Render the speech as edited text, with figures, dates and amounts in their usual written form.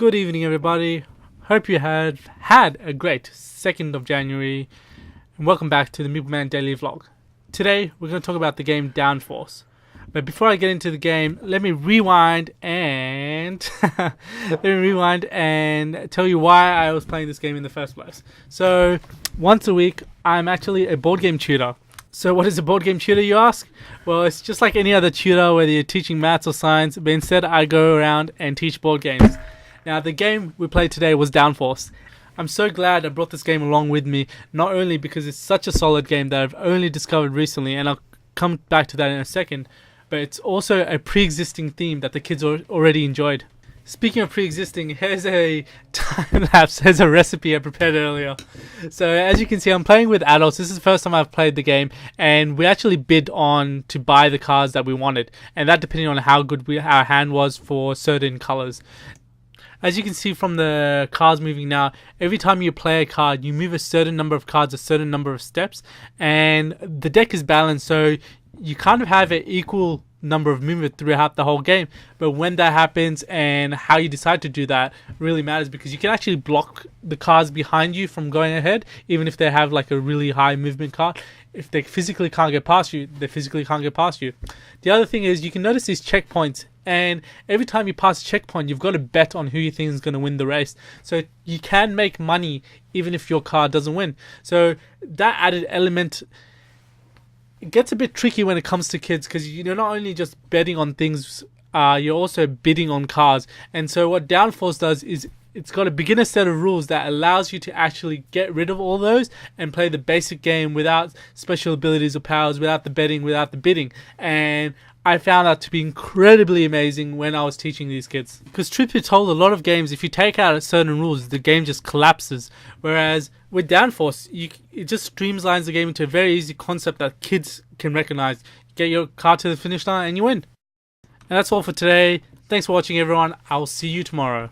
Good evening, everybody. Hope you had a great 2nd of January, and welcome back to the Meepleman daily vlog. Today, we're going to talk about the game Downforce. But before I get into the game, let me rewind and tell you why I was playing this game in the first place. So, once a week, I'm actually a board game tutor. So what is a board game tutor, you ask? Well, it's just like any other tutor, whether you're teaching maths or science, but instead I go around and teach board games. Now, the game we played today was Downforce. I'm so glad I brought this game along with me, not only because it's such a solid game that I've only discovered recently, and I'll come back to that in a second, but it's also a pre-existing theme that the kids already enjoyed. Speaking of pre-existing, here's a time-lapse, here's a recipe I prepared earlier. So as you can see, I'm playing with adults. This is the first time I've played the game, and we actually bid on to buy the cards that we wanted, and that depending on how good our hand was for certain colors. As you can see from the cards moving now, every time you play a card, you move a certain number of cards, a certain number of steps, and the deck is balanced, so you kind of have an equal number of movement throughout the whole game. But when that happens and how you decide to do that really matters, because you can actually block the cards behind you from going ahead, even if they have like a really high movement card. If they physically can't get past you, they physically can't get past you. The other thing is you can notice these checkpoints, and every time you pass a checkpoint, you've got to bet on who you think is going to win the race. So you can make money even if your card doesn't win. So that added element, it gets a bit tricky when it comes to kids, because you're not only just betting on things, you're also bidding on cards. And so what Downforce does is it's got a beginner set of rules that allows you to actually get rid of all those and play the basic game without special abilities or powers, without the betting, without the bidding. And I found that to be incredibly amazing when I was teaching these kids. Because truth be told, a lot of games, if you take out certain rules, the game just collapses. Whereas with Downforce, it just streamlines the game into a very easy concept that kids can recognize. Get your card to the finish line and you win. And that's all for today. Thanks for watching, everyone. I'll see you tomorrow.